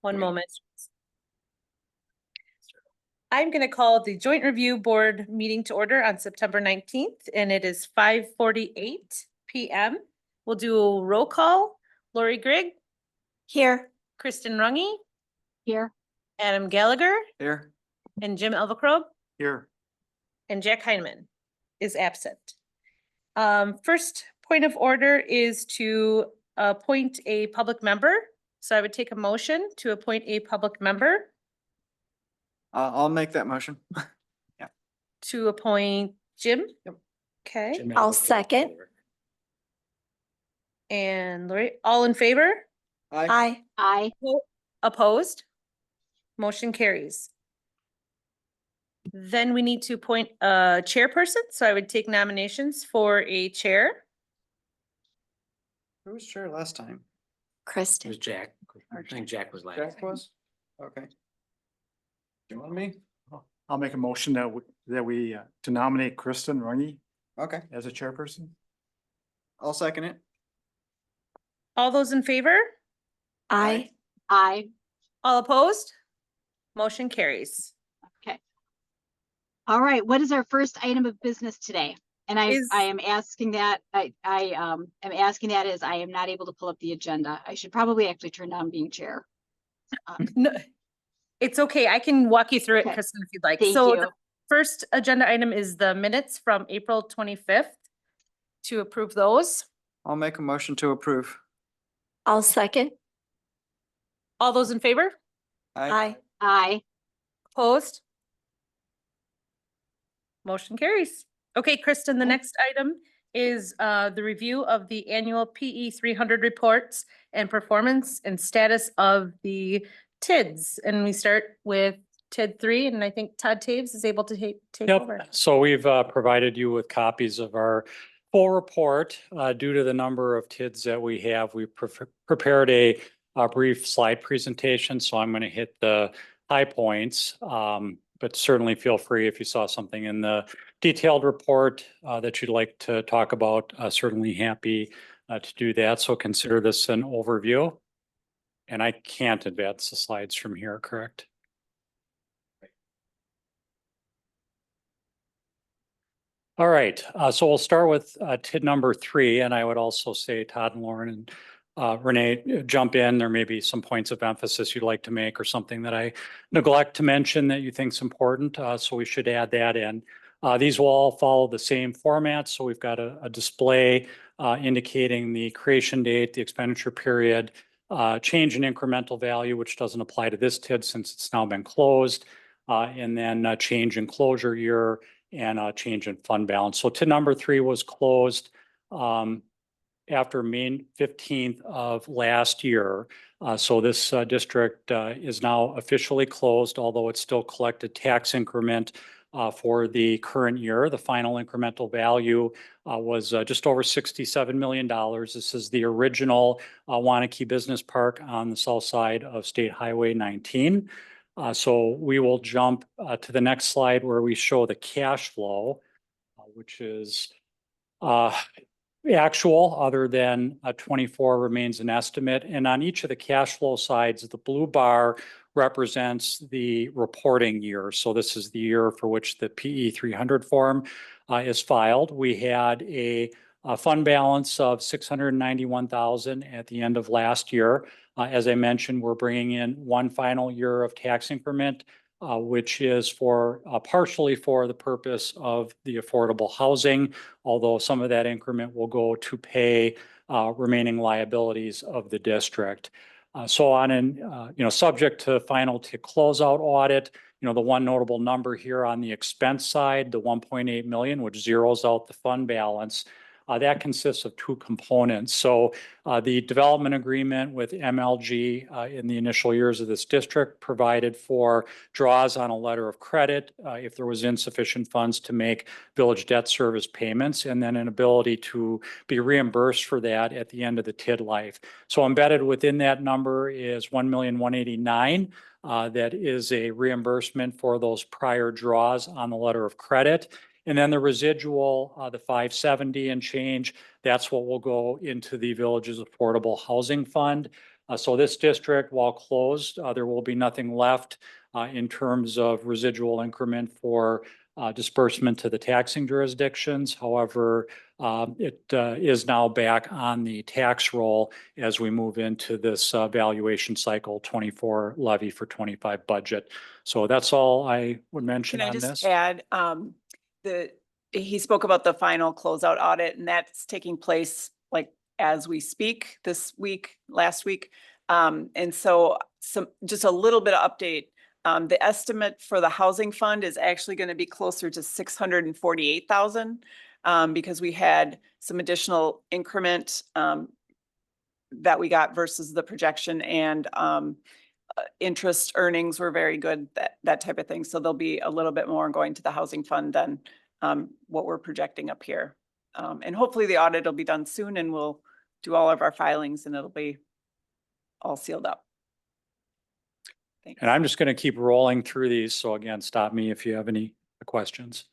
One moment. I'm going to call the Joint Review Board meeting to order on September 19th, and it is 5:48 p.m. We'll do a roll call. Lori Grigg. Here. Kristen Runge. Here. Adam Gallagher. Here. And Jim Elvacrobe. Here. And Jack Heineman is absent. First point of order is to appoint a public member. So I would take a motion to appoint a public member. I'll make that motion. To appoint Jim. Yep. Okay. Jim I'll Elvacrobe. second. And Lori, all in favor? Aye. Aye. Opposed? Motion carries. Then we need to appoint a chairperson, so I would take nominations for a chair. Who was chair last time? It Kristen. was Jack. I think Jack was last. Jack was? Okay. You want me? I'll make a motion that we to nominate Kristen Runge Okay, as a chairperson. I'll second it. All those in favor? Aye. Aye. All opposed? Motion carries. All right, what is our first item of business today? And I am asking that, I am asking that as I am not able to pull up the agenda. I should probably actually turn down being chair. No, it's okay. I can walk you through it, Okay. Kristen, if you'd like. Thank So you. the first agenda item is the minutes from April 25th. To approve those. I'll make a motion to approve. I'll second. All those in favor? Aye. Aye. Opposed? Motion carries. Okay, Kristen, the Okay. next item is the review of the annual PE 300 reports and performance and status of the TIDs. And we start with TID 3, and I think Todd Taves is able to take over. Yep, so we've provided you with copies of our full report. Due to the number of TIDs that we have, we prepared a brief slide presentation, so I'm going to hit the high points. But certainly feel free if you saw something in the detailed report that you'd like to talk about, certainly happy to do that. So consider this an overview. And I can't advance the slides from here, correct? All right, so we'll start with TID number 3, and I would also say Todd and Lauren and Renee, jump in. There may be some points of emphasis you'd like to make or something that I neglect to mention that you think is important, so we should add that in. These will all follow the same format, so we've got a display indicating the creation date, the expenditure period, change in incremental value, which doesn't apply to this TID since it's now been closed, and then change in closure year, and change in fund balance. So TID number 3 was closed after May 15th of last year. So this district is now officially closed, although it's still collected tax increment for the current year. The final incremental value was just over $67 million. This is the original Waunakee Business Park on the south side of State Highway 19. So we will jump to the next slide where we show the cash flow, which is actual other than 24 remains an estimate. And on each of the cash flow sides, the blue bar represents the reporting year. So this is the year for which the PE 300 form is filed. We had a fund balance of $691,000 at the end of last year. As I mentioned, we're bringing in one final year of tax increment, which is for partially for the purpose of the affordable housing, although some of that increment will go to pay remaining liabilities of the district. So on an, subject to final TID closeout audit, the one notable number here on the expense side, the 1.8 million, which zeroes out the fund balance, that consists of two components. So the development agreement with MLG in the initial years of this district provided for draws on a letter of credit if there was insufficient funds to make village debt service payments, and then an ability to be reimbursed for that at the end of the TID life. So embedded within that number is $1,189,000. That is a reimbursement for those prior draws on the letter of credit. And then the residual, the 570 and change, that's what will go into the village's affordable housing fund. So this district, while closed, there will be nothing left in terms of residual increment for disbursement to the taxing jurisdictions. However, it is now back on the tax roll as we move into this valuation cycle 24 levy for 25 budget. So that's all I would mention Can I on just this. add, he spoke about the final closeout audit and that's taking place like as we speak this week, last week. And so just a little bit of update. The estimate for the housing fund is actually going to be closer to 648,000 because we had some additional increment that we got versus the projection, and interest earnings were very good, that type of thing. So there'll be a little bit more going to the housing fund than what we're projecting up here. And hopefully the audit will be done soon and we'll do all of our filings and it'll be all sealed up. Thanks. And I'm just going to keep rolling through these. So again, stop me if you have any questions.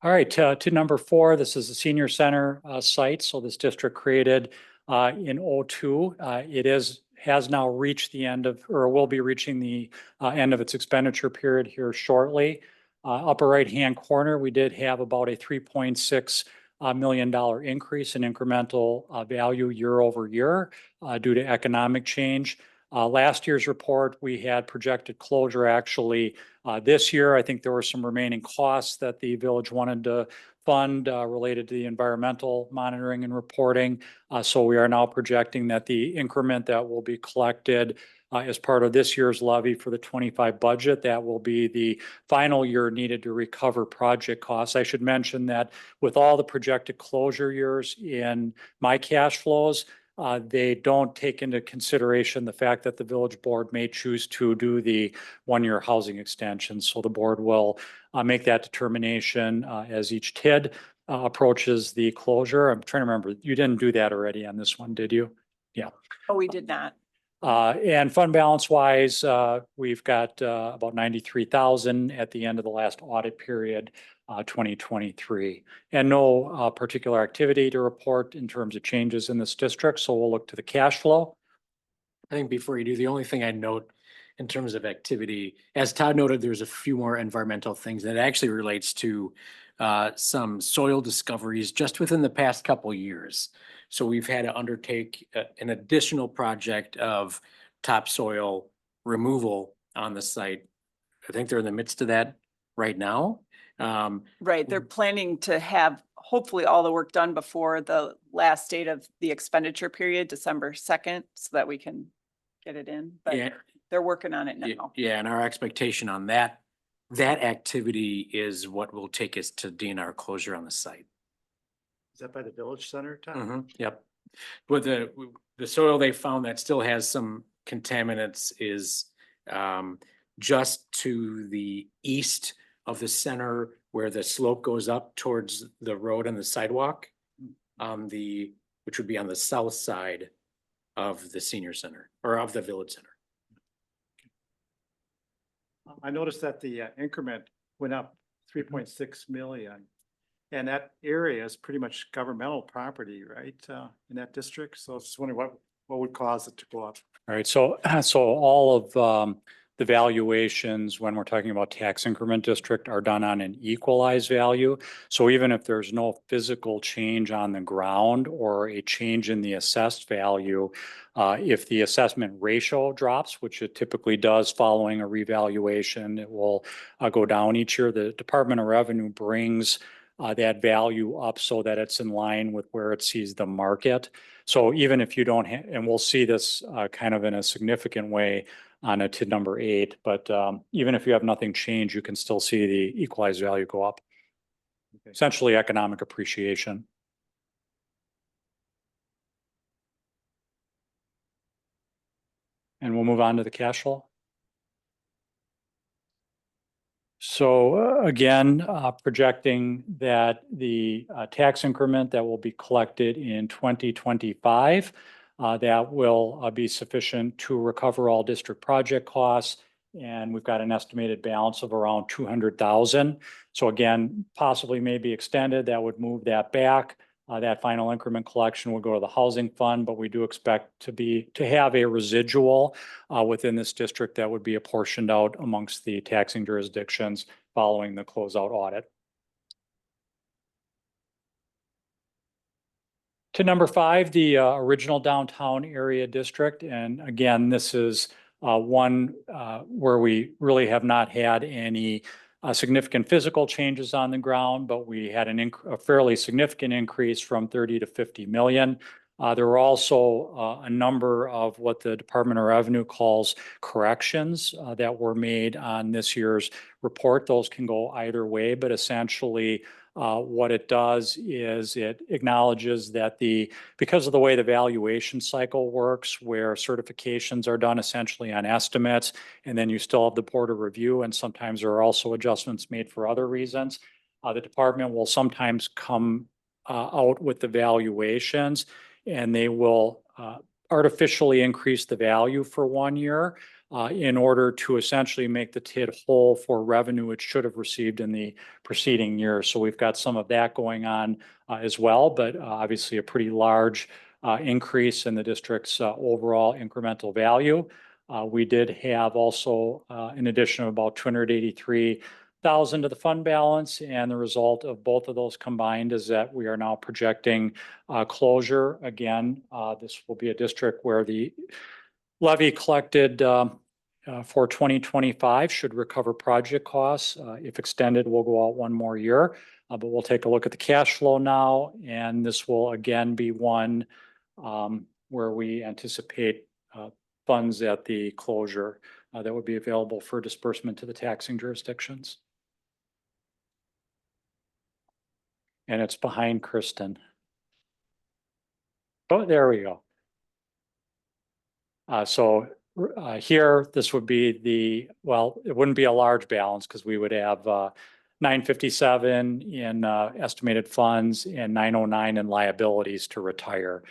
All right, to number 4, this is the senior center site. So this district created in 02. It has now reached the end of, or will be reaching the end of its expenditure period here shortly. Upper right-hand corner, we did have about a $3.6 million increase in incremental value year over year due to economic change. Last year's report, we had projected closure actually this year. I think there were some remaining costs that the village wanted to fund related to the environmental monitoring and reporting. So we are now projecting that the increment that will be collected as part of this year's levy for the 25 budget, that will be the final year needed to recover project costs. I should mention that with all the projected closure years in my cash flows, they don't take into consideration the fact that the village board may choose to do the one-year housing extension. So the board will make that determination as each TID approaches the closure. I'm trying to remember, you didn't do that already on this one, did you? Yeah. Oh, we did not. And fund balance wise, we've got about 93,000 at the end of the last audit period, 2023, and no particular activity to report in terms of changes in this district. So we'll look to the cash flow. I think before you do, the only thing I'd note in terms of activity, as Todd noted, there's a few more environmental things that actually relates to some soil discoveries just within the past couple years. So we've had to undertake an additional project of topsoil removal on the site. I think they're in the midst of that right now. Right, they're planning to have hopefully all the work done before the last date of the expenditure period, December 2nd, so that we can get it in, but Yeah. they're working on it now. Yeah, and our expectation on that activity is what will take us to DNR closure on the site. Is that by the village center, Tom? Yep. But the soil they found that still has some contaminants is just to the east of the center where the slope goes up towards the road and the sidewalk which would be on the south side of the senior center or of the village center. I noticed that the increment went up 3.6 million. And that area is pretty much governmental property, right, in that district? So I was just wondering what would cause it to go up? All right, so all of the valuations when we're talking about tax increment district are done on an equalized value. So even if there's no physical change on the ground or a change in the assessed value, if the assessment ratio drops, which it typically does following a revaluation, it will go down each year. The Department of Revenue brings that value up so that it's in line with where it sees the market. So even if you don't, and we'll see this kind of in a significant way on a TID number 8, but even if you have nothing change, you can still see the equalized value go up. Okay. Essentially economic appreciation. And we'll move on to the cash flow. So again, projecting that the tax increment that will be collected in 2025, that will be sufficient to recover all district project costs. And we've got an estimated balance of around 200,000. So again, possibly may be extended. That would move that back. That final increment collection will go to the housing fund, but we do expect to have a residual within this district that would be apportioned out amongst the taxing jurisdictions following the closeout audit. To number 5, the original downtown area district. And again, this is one where we really have not had any significant physical changes on the ground, but we had a fairly significant increase from 30 to 50 million. There were also a number of what the Department of Revenue calls corrections that were made on this year's report. Those can go either way, but essentially what it does is it acknowledges that because of the way the valuation cycle works, where certifications are done essentially on estimates, and then you still have the board of review, and sometimes there are also adjustments made for other reasons. The department will sometimes come out with the valuations, and they will artificially increase the value for 1 year. In order to essentially make the TID whole for revenue it should have received in the preceding year. So we've got some of that going on as well, but obviously a pretty large increase in the district's overall incremental value. We did have also an addition of about 283,000 to the fund balance, and the result of both of those combined is that we are now projecting closure. Again, this will be a district where the levy collected for 2025 should recover project costs. If extended, we'll go out 1 more year, but we'll take a look at the cash flow now. And this will again be one where we anticipate funds at the closure that would be available for disbursement to the taxing jurisdictions. And it's behind Kristen. Oh, there we go. Here, this would be well, it wouldn't be a large balance because we would have 957 in estimated funds and 909 in liabilities to retire.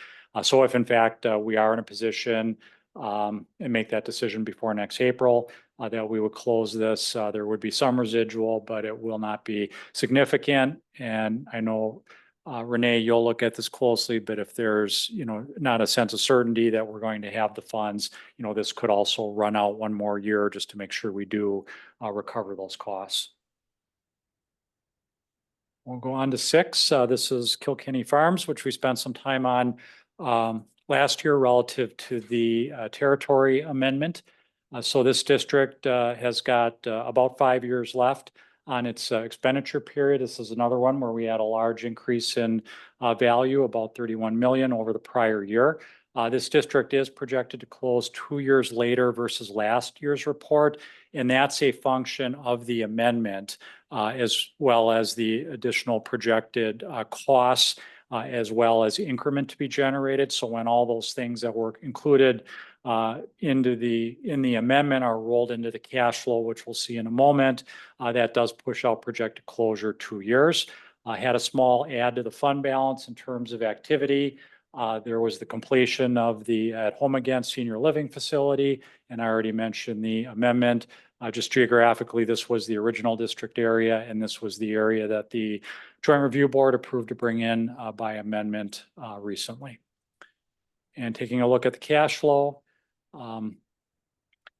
So if in fact we are in a position and make that decision before next April, that we would close this, there would be some residual, but it will not be significant. And I know Renee, you'll look at this closely, but if there's, not a sense of certainty that we're going to have the funds, this could also run out 1 more year just to make sure we do recover those costs. We'll go on to 6. This is Kilkenny Farms, which we spent some time on last year relative to the territory amendment. So this district has got about 5 years left on its expenditure period. This is another one where we had a large increase in value, about 31 million over the prior year. This district is projected to close 2 years later versus last year's report, and that's a function of the amendment as well as the additional projected costs as well as increment to be generated. So when all those things that were included in the amendment are rolled into the cash flow, which we'll see in a moment, that does push out projected closure 2 years. Had a small add to the fund balance in terms of activity. There was the completion of the At Home Again senior living facility, and I already mentioned the amendment. Just geographically, this was the original district area, and this was the area that the Joint Review Board approved to bring in by amendment recently. And taking a look at the cash flow,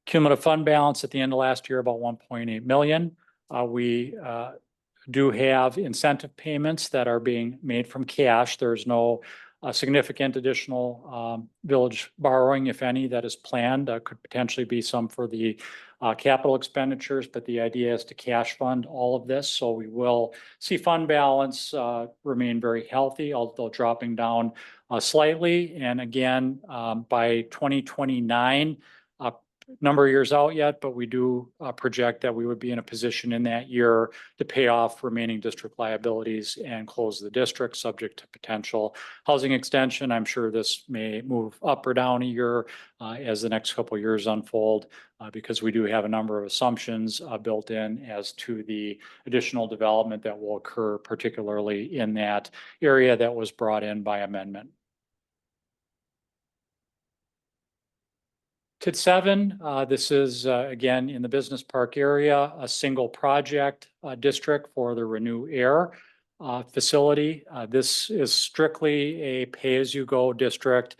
cumulative fund balance at the end of last year, about 1.8 million. We do have incentive payments that are being made from cash. There's no significant additional village borrowing, if any, that is planned. Could potentially be some for the capital expenditures, but the idea is to cash fund all of this. So we will see fund balance remain very healthy, although dropping down slightly. And again, by 2029, number of years out yet, but we do project that we would be in a position in that year to pay off remaining district liabilities and close the district, subject to potential housing extension. I'm sure this may move up or down a year as the next couple of years unfold, because we do have a number of assumptions built in as to the additional development that will occur, particularly in that area that was brought in by amendment. TID 7, this is again in the business park area, a single project district for the Renew Air. facility. This is strictly a pay-as-you-go district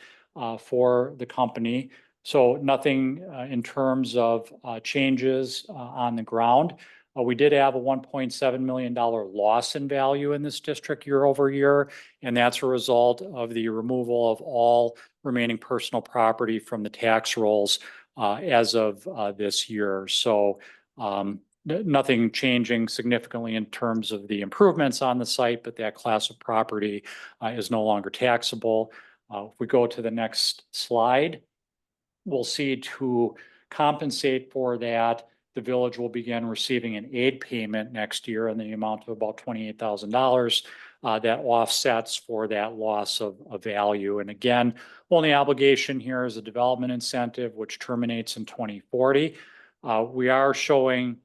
for the company. So nothing in terms of changes on the ground. We did have a $1.7 million loss in value in this district year over year, and that's a result of the removal of all remaining personal property from the tax rolls as of this year. So nothing changing significantly in terms of the improvements on the site, but that class of property is no longer taxable. If we go to the next slide, we'll see to compensate for that, the village will begin receiving an aid payment next year in the amount of about $28,000 that offsets for that loss of value. And again, only obligation here is a development incentive, which terminates in 2040. We are showing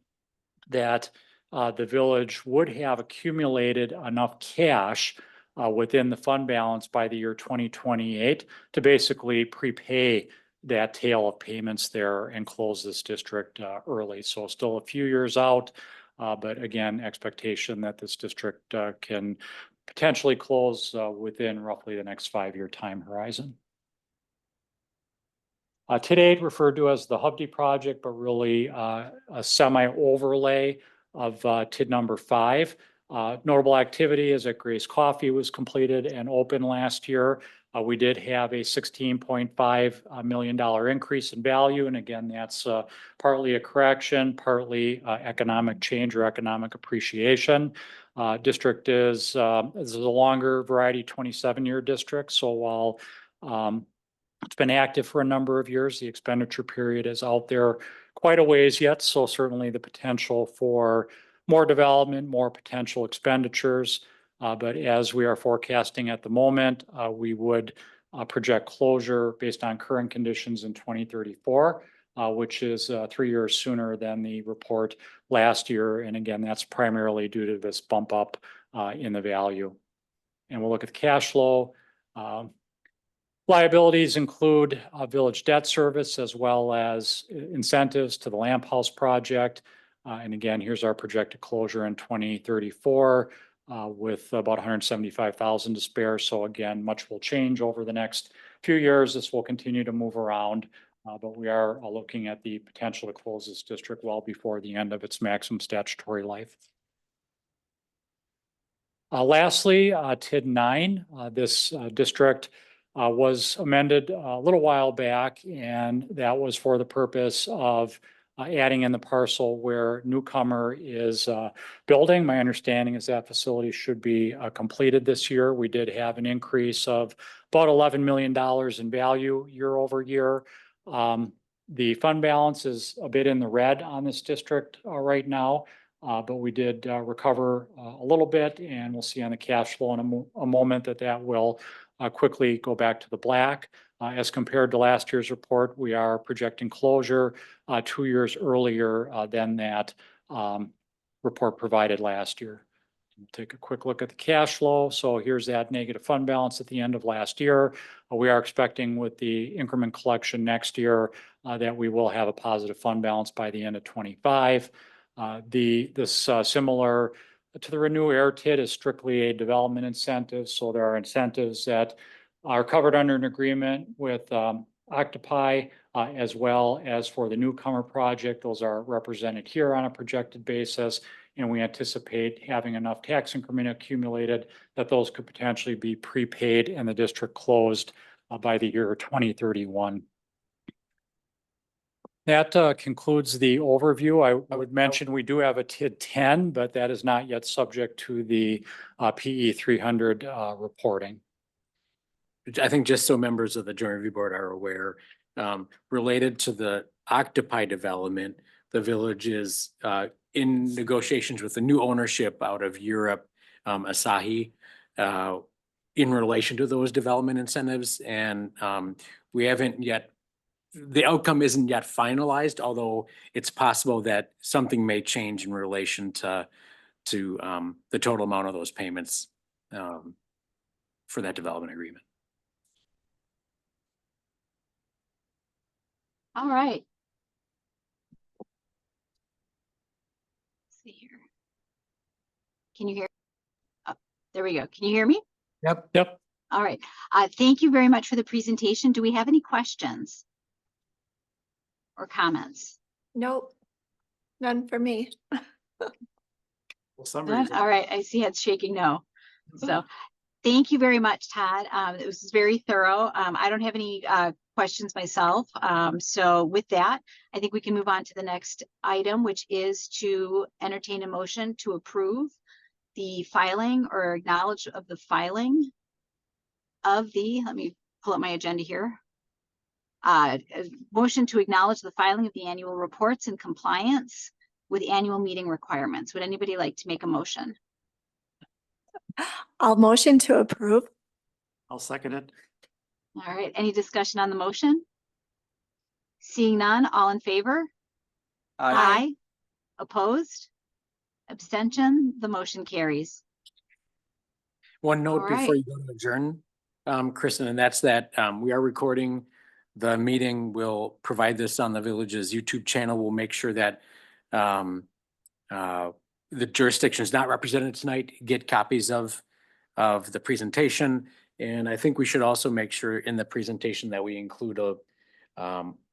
that the village would have accumulated enough cash within the fund balance by the year 2028 to basically prepay that tail of payments there and close this district early. So still a few years out, but again, expectation that this district can potentially close within roughly the next 5-year time horizon. To date referred to as the Hubdy project, but really a semi-overlay of TID number 5. Notable activity is that Grace Coffee was completed and open last year. We did have a $16.5 million increase in value. And again, that's partly a correction, partly economic change or economic appreciation. District is a longer variety 27-year district. So while it's been active for a number of years, the expenditure period is out there quite a ways yet. So certainly the potential for more development, more potential expenditures. But as we are forecasting at the moment, we would project closure based on current conditions in 2034, which is 3 years sooner than the report last year. And again, that's primarily due to this bump up in the value. And we'll look at the cash flow. Liabilities include village debt service as well as incentives to the Lamp House project. And again, here's our projected closure in 2034 with about $175,000 to spare. So again, much will change over the next few years. This will continue to move around, but we are looking at the potential to close this district well before the end of its maximum statutory life. Lastly, TID 9, this district was amended a little while back, and that was for the purpose of adding in the parcel where Newcomer is building. My understanding is that facility should be completed this year. We did have an increase of about $11 million in value year over year. The fund balance is a bit in the red on this district right now, but we did recover a little bit, and we'll see on the cash flow in a moment that will quickly go back to the black. As compared to last year's report, we are projecting closure 2 years earlier than that report provided last year. We'll take a quick look at the cash flow. So here's that negative fund balance at the end of last year. We are expecting with the increment collection next year that we will have a positive fund balance by the end of 25. This similar to the Renew Air TID is strictly a development incentive. So there are incentives that are covered under an agreement with Octopi, as well as for the Newcomer project. Those are represented here on a projected basis, and we anticipate having enough tax increment accumulated that those could potentially be prepaid and the district closed by the year 2031. That concludes the overview. I would mention we do have a TID 10, but that is not yet subject to the PE 300 reporting. I think just so members of the Joint Review Board are aware, related to the Octopi development, the village is in negotiations with the new ownership out of Europe, Asahi, in relation to those development incentives. And we haven't yet, the outcome isn't yet finalized, although it's possible that something may change in relation to the total amount of those payments for that development agreement. All right. Let's see here. Can you hear? There we go. Can you hear me? Yep. Yep. All right. Thank you very much for the presentation. Do we have any questions or comments? Nope. None for me. For some None? reason. All right. I see heads shaking no. So thank you very much, Todd. It was very thorough. I don't have any questions myself. So with that, I think we can move on to the next item, which is to entertain a motion to approve the filing or acknowledge of the filing of the, let me pull up my agenda here. A motion to acknowledge the filing of the annual reports in compliance with annual meeting requirements. Would anybody like to make a motion? I'll motion to approve. I'll second it. All right, any discussion on the motion? Seeing none, all in favor? Aye. Opposed? Abstention? The motion carries. One note All before right. you go to adjourn, Kristen, and that's that we are recording the meeting. We'll provide this on the village's YouTube channel. We'll make sure that the jurisdictions not represented tonight get copies of the presentation. And I think we should also make sure in the presentation that we include a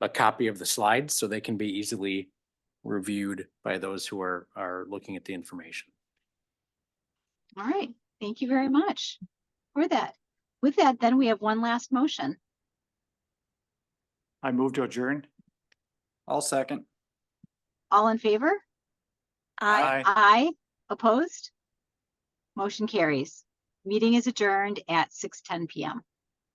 copy of the slides so they can be easily reviewed by those who are looking at the information. All right, thank you very much for that. With that, then we have one last motion. I move to adjourn. I'll second. All in favor? Aye. Aye. Opposed? Motion carries. Meeting is adjourned at 6:10 PM.